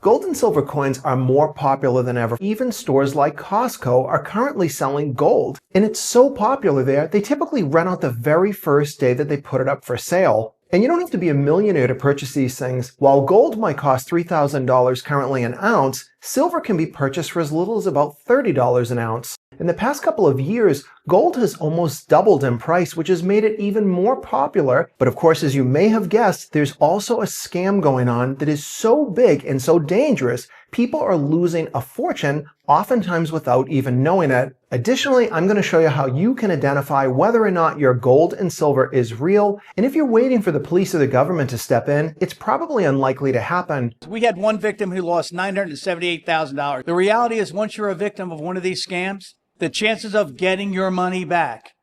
Gold and silver coins are more popular than ever. Even stores like Costco are currently selling gold. And it's so popular there, they typically run out the very first day that they put it up for sale. And you don't have to be a millionaire to purchase these things. While gold might cost $3,000 currently an ounce, silver can be purchased for as little as about $30 an ounce. In the past couple of years, gold has almost doubled in price, which has made it even more popular. But of course, as you may have guessed, there's also a scam going on that is so big and so dangerous, people are losing a fortune, oftentimes without even knowing it. Additionally, I'm going to show you how you can identify whether or not your gold and silver is real. And if you're waiting for the police or the government to step in, it's probably unlikely to happen. We had one victim who lost $978,000. The reality is, once you're a victim of one of these scams, the chances of getting your money back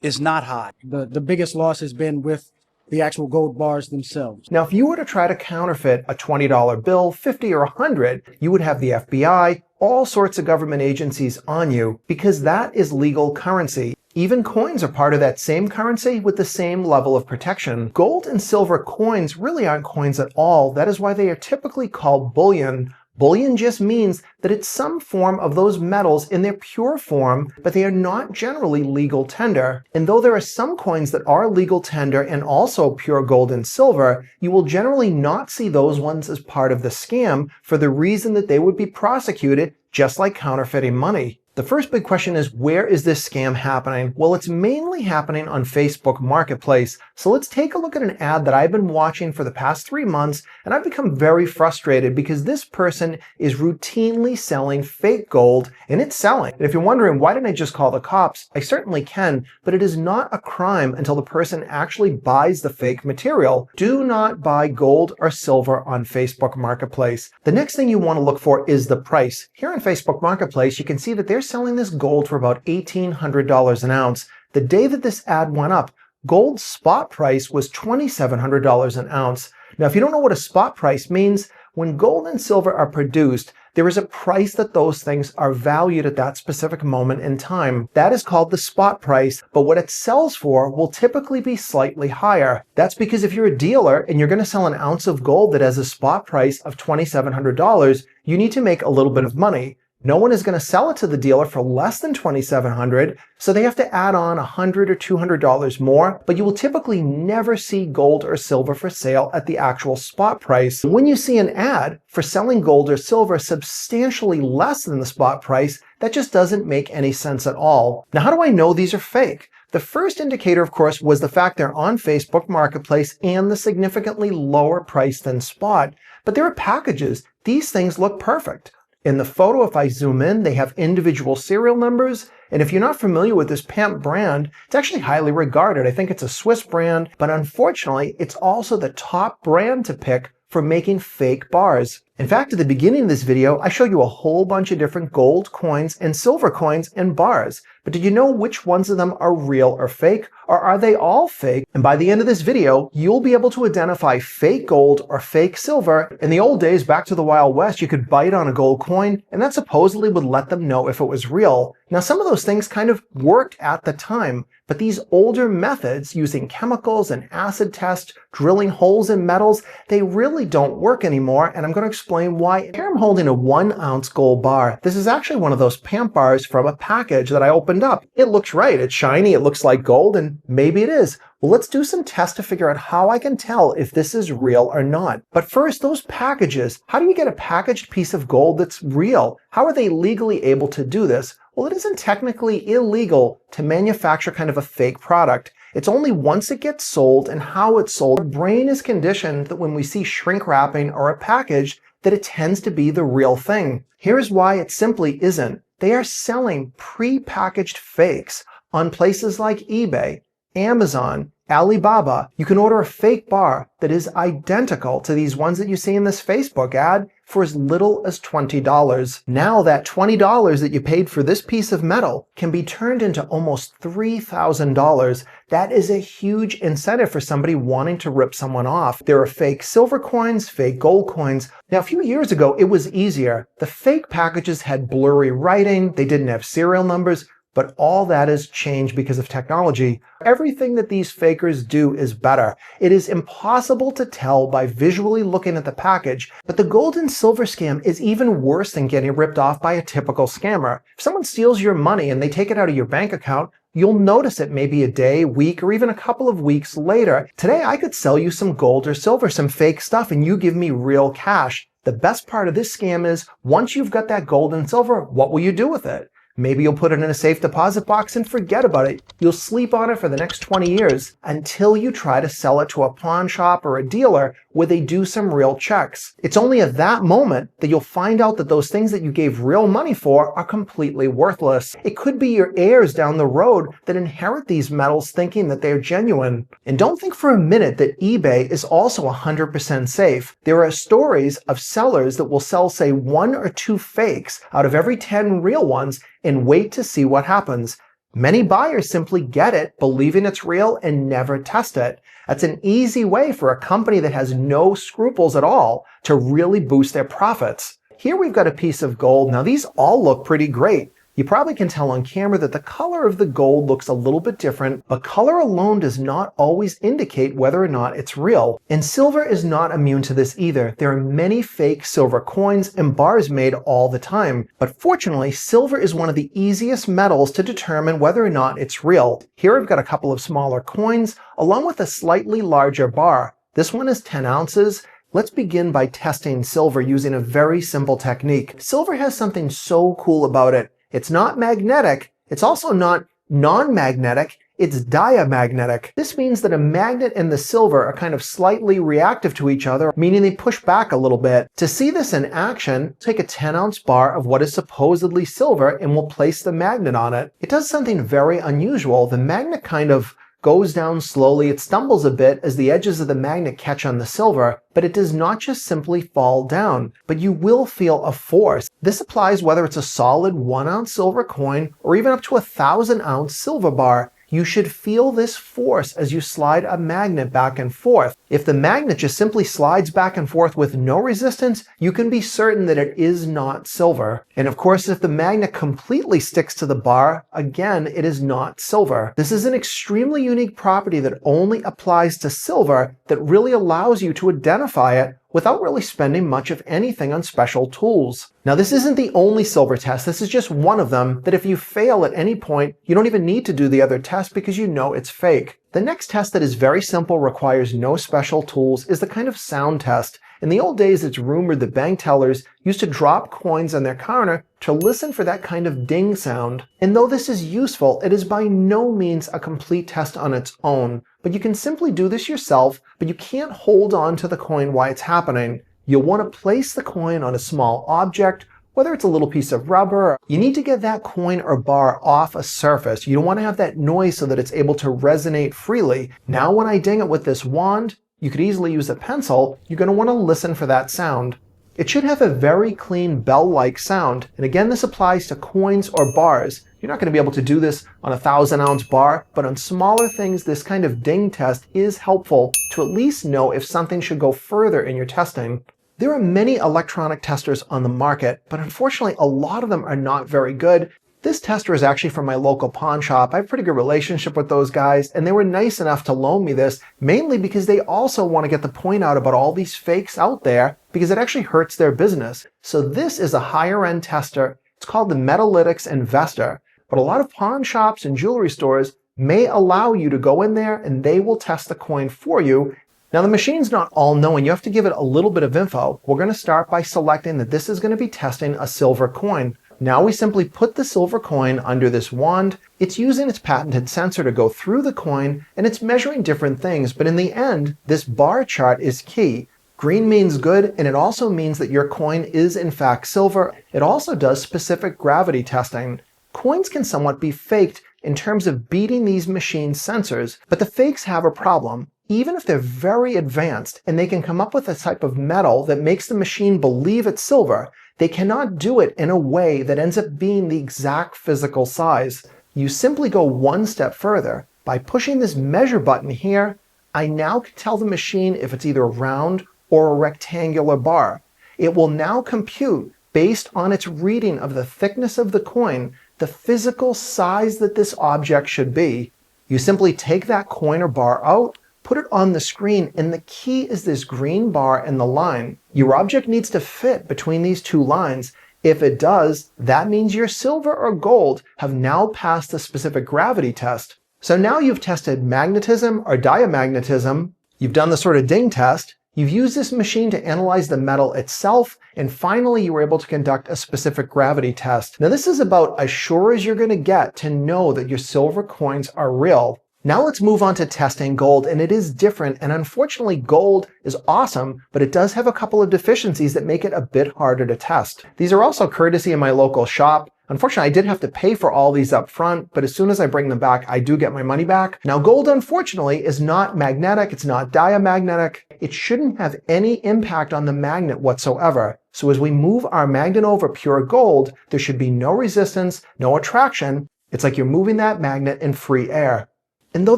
is not high. The biggest loss has been with the actual gold bars themselves. Now, if you were to try to counterfeit a $20 bill, 50 or 100, you would have the FBI, all sorts of government agencies on you, because that is legal currency. Even coins are part of that same currency with the same level of protection. Gold and silver coins really aren't coins at all. That is why they are typically called bullion. Bullion just means that it's some form of those metals in their pure form, but they are not generally legal tender. And though there are some coins that are legal tender and also pure gold and silver, you will generally not see those ones as part of the scam for the reason that they would be prosecuted just like counterfeiting money. The first big question is, where is this scam happening? Well, it's mainly happening on Facebook Marketplace. So let's take a look at an ad that I've been watching for the past 3 months, and I've become very frustrated because this person is routinely selling fake gold, and it's selling. And if you're wondering, why didn't I just call the cops? I certainly can, but it is not a crime until the person actually buys the fake material. Do not buy gold or silver on Facebook Marketplace. The next thing you want to look for is the price. Here on Facebook Marketplace, you can see that they're selling this gold for about $1,800 an ounce. The day that this ad went up, gold's spot price was $2,700 an ounce. Now, if you don't know what a spot price means, when gold and silver are produced, there is a price that those things are valued at that specific moment in time. That is called the spot price, but what it sells for will typically be slightly higher. That's because if you're a dealer and you're going to sell an ounce of gold that has a spot price of $2,700, you need to make a little bit of money. No one is going to sell it to the dealer for less than $2,700, so they have to add on $100 or $200 more, but you will typically never see gold or silver for sale at the actual spot price. When you see an ad for selling gold or silver substantially less than the spot price, that just doesn't make any sense at all. Now, how do I know these are fake? The first indicator, of course, was the fact they're on Facebook Marketplace and the significantly lower price than spot, but there are packages. These things look perfect. In the photo, if I zoom in, they have individual serial numbers. And if you're not familiar with this PAMP brand, it's actually highly regarded. I think it's a Swiss brand, but unfortunately, it's also the top brand to pick for making fake bars. In fact, at the beginning of this video, I showed you a whole bunch of different gold coins and silver coins and bars. But did you know which ones of them are real or fake? Or are they all fake? And by the end of this video, you'll be able to identify fake gold or fake silver. In the old days, back to the Wild West, you could bite on a gold coin, and that supposedly would let them know if it was real. Now, some of those things kind of worked at the time, but these older methods using chemicals and acid tests, drilling holes in metals, they really don't work anymore, and I'm going to explain why. Here I'm holding a 1 ounce gold bar. This is actually one of those PAMP bars from a package that I opened up. It looks right, it's shiny, it looks like gold, and maybe it is. Well, let's do some tests to figure out how I can tell if this is real or not. But first, those packages. How do you get a packaged piece of gold that's real? How are they legally able to do this? Well, it isn't technically illegal to manufacture kind of a fake product. It's only once it gets sold and how it's sold. Our brain is conditioned that when we see shrink wrapping or a package, that it tends to be the real thing. Here's why it simply isn't. They are selling pre-packaged fakes on places like eBay, Amazon, Alibaba. You can order a fake bar that is identical to these ones that you see in this Facebook ad for as little as $20. Now that $20 that you paid for this piece of metal can be turned into almost $3,000. That is a huge incentive for somebody wanting to rip someone off. There are fake silver coins, fake gold coins. Now, a few years ago, it was easier. The fake packages had blurry writing. They didn't have serial numbers. But all that has changed because of technology. Everything that these fakers do is better. It is impossible to tell by visually looking at the package, but the gold and silver scam is even worse than getting ripped off by a typical scammer. If someone steals your money and they take it out of your bank account, you'll notice it maybe a day, week, or even a couple of weeks later. Today, I could sell you some gold or silver, some fake stuff, and you give me real cash. The best part of this scam is, once you've got that gold and silver, what will you do with it? Maybe you'll put it in a safe deposit box and forget about it. You'll sleep on it for the next 20 years until you try to sell it to a pawn shop or a dealer where they do some real checks. It's only at that moment that you'll find out that those things that you gave real money for are completely worthless. It could be your heirs down the road that inherit these metals thinking that they're genuine. And don't think for a minute that eBay is also 100% safe. There are stories of sellers that will sell, say, 1 or 2 fakes out of every 10 real ones and wait to see what happens. Many buyers simply get it, believing it's real, and never test it. That's an easy way for a company that has no scruples at all to really boost their profits. Here we've got a piece of gold. Now these all look pretty great. You probably can tell on camera that the color of the gold looks a little bit different, but color alone does not always indicate whether or not it's real. And silver is not immune to this either. There are many fake silver coins and bars made all the time. But fortunately, silver is one of the easiest metals to determine whether or not it's real. Here I've got a couple of smaller coins, along with a slightly larger bar. This one is 10 ounces. Let's begin by testing silver using a very simple technique. Silver has something so cool about it. It's not magnetic. It's also not non-magnetic. It's diamagnetic. This means that a magnet and the silver are kind of slightly reactive to each other, meaning they push back a little bit. To see this in action, take a 10-ounce bar of what is supposedly silver and we'll place the magnet on it. It does something very unusual. The magnet kind of goes down slowly. It stumbles a bit as the edges of the magnet catch on the silver, but it does not just simply fall down, but you will feel a force. This applies whether it's a solid 1-ounce silver coin or even up to a 1,000-ounce silver bar. You should feel this force as you slide a magnet back and forth. If the magnet just simply slides back and forth with no resistance, you can be certain that it is not silver. And of course, if the magnet completely sticks to the bar, again, it is not silver. This is an extremely unique property that only applies to silver that really allows you to identify it without really spending much of anything on special tools. Now, this isn't the only silver test. This is just one of them that if you fail at any point, you don't even need to do the other test because you know it's fake. The next test that is very simple, requires no special tools, is the kind of sound test. In the old days, it's rumored that bank tellers used to drop coins on their counter to listen for that kind of ding sound. And though this is useful, it is by no means a complete test on its own. But you can simply do this yourself, but you can't hold on to the coin while it's happening. You'll want to place the coin on a small object, whether it's a little piece of rubber. You need to get that coin or bar off a surface. You don't want to have that noise so that it's able to resonate freely. Now when I ding it with this wand, you could easily use a pencil. You're going to want to listen for that sound. It should have a very clean bell-like sound. And again, this applies to coins or bars. You're not going to be able to do this on a 1,000-ounce bar, but on smaller things, this kind of ding test is helpful to at least know if something should go further in your testing. There are many electronic testers on the market, but unfortunately, a lot of them are not very good. This tester is actually from my local pawn shop. I have a pretty good relationship with those guys, and they were nice enough to loan me this, mainly because they also want to get the point out about all these fakes out there, because it actually hurts their business. So this is a higher-end tester. It's called the Metalytics Investor, but a lot of pawn shops and jewelry stores may allow you to go in there and they will test the coin for you. Now the machine's not all-knowing. You have to give it a little bit of info. We're going to start by selecting that this is going to be testing a silver coin. Now we simply put the silver coin under this wand. It's using its patented sensor to go through the coin, and it's measuring different things, but in the end, this bar chart is key. Green means good, and it also means that your coin is in fact silver. It also does specific gravity testing. Coins can somewhat be faked in terms of beating these machine sensors, but the fakes have a problem. Even if they're very advanced and they can come up with a type of metal that makes the machine believe it's silver, they cannot do it in a way that ends up being the exact physical size. You simply go one step further. By pushing this measure button here, I now can tell the machine if it's either a round or a rectangular bar. It will now compute based on its reading of the thickness of the coin the physical size that this object should be. You simply take that coin or bar out, put it on the screen, and the key is this green bar and the line. Your object needs to fit between these two lines. If it does, that means your silver or gold have now passed the specific gravity test. So now you've tested magnetism or diamagnetism, you've done the sort of ding test, you've used this machine to analyze the metal itself, and finally you were able to conduct a specific gravity test. Now this is about as sure as you're going to get to know that your silver coins are real. Now let's move on to testing gold, and it is different, and unfortunately gold is awesome, but it does have a couple of deficiencies that make it a bit harder to test. These are also courtesy of my local shop. Unfortunately, I did have to pay for all these up front, but as soon as I bring them back, I do get my money back. Now gold, unfortunately, is not magnetic, it's not diamagnetic. It shouldn't have any impact on the magnet whatsoever. So as we move our magnet over pure gold, there should be no resistance, no attraction. It's like you're moving that magnet in free air. And though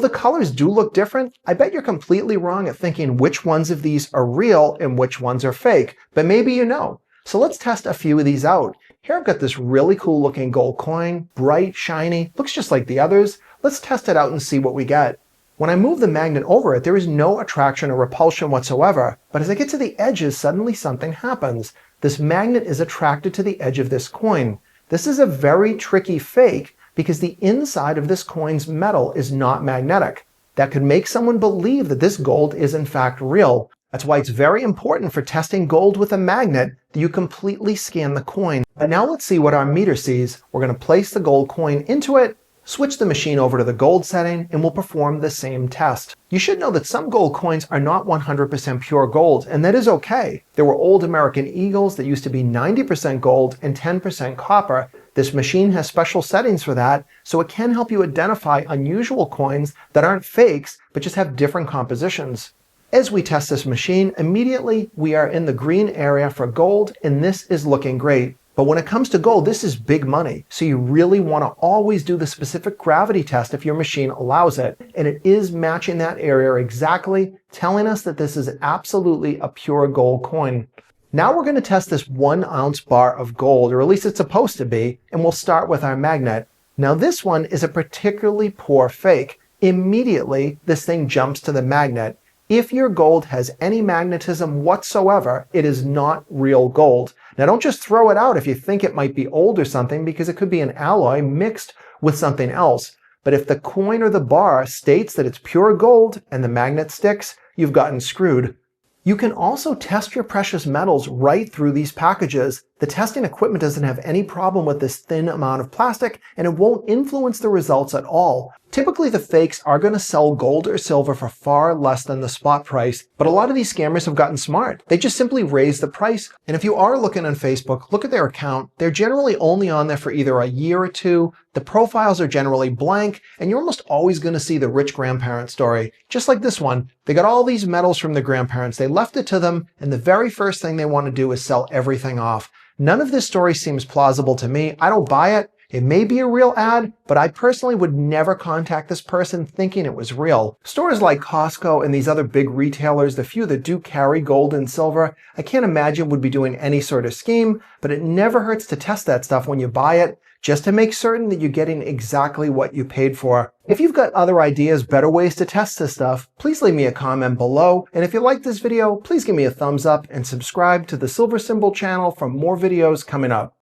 the colors do look different, I bet you're completely wrong at thinking which ones of these are real and which ones are fake, but maybe you know. So let's test a few of these out. Here I've got this really cool looking gold coin, bright, shiny, looks just like the others. Let's test it out and see what we get. When I move the magnet over it, there is no attraction or repulsion whatsoever, but as I get to the edges, suddenly something happens. This magnet is attracted to the edge of this coin. This is a very tricky fake, because the inside of this coin's metal is not magnetic. That could make someone believe that this gold is in fact real. That's why it's very important for testing gold with a magnet that you completely scan the coin. But now let's see what our meter sees. We're going to place the gold coin into it, switch the machine over to the gold setting, and we'll perform the same test. You should know that some gold coins are not 100% pure gold, and that is okay. There were old American Eagles that used to be 90% gold and 10% copper. This machine has special settings for that, so it can help you identify unusual coins that aren't fakes, but just have different compositions. As we test this machine, immediately we are in the green area for gold, and this is looking great. But when it comes to gold, this is big money, so you really want to always do the specific gravity test if your machine allows it. And it is matching that area exactly, telling us that this is absolutely a pure gold coin. Now we're going to test this 1 ounce bar of gold, or at least it's supposed to be, and we'll start with our magnet. Now this one is a particularly poor fake. Immediately, this thing jumps to the magnet. If your gold has any magnetism whatsoever, it is not real gold. Now don't just throw it out if you think it might be old or something, because it could be an alloy mixed with something else. But if the coin or the bar states that it's pure gold and the magnet sticks, you've gotten screwed. You can also test your precious metals right through these packages. The testing equipment doesn't have any problem with this thin amount of plastic, and it won't influence the results at all. Typically the fakes are going to sell gold or silver for far less than the spot price, but a lot of these scammers have gotten smart. They just simply raise the price, and if you are looking on Facebook, look at their account. They're generally only on there for either a year or two, the profiles are generally blank, and you're almost always going to see the rich grandparent story. Just like this one, they got all these metals from their grandparents, they left it to them, and the very first thing they want to do is sell everything off. None of this story seems plausible to me. I don't buy it. It may be a real ad, but I personally would never contact this person thinking it was real. Stores like Costco and these other big retailers, the few that do carry gold and silver, I can't imagine would be doing any sort of scheme, but it never hurts to test that stuff when you buy it, just to make certain that you're getting exactly what you paid for. If you've got other ideas, better ways to test this stuff, please leave me a comment below. And if you like this video, please give me a thumbs up and subscribe to the Silver Symbol channel for more videos coming up.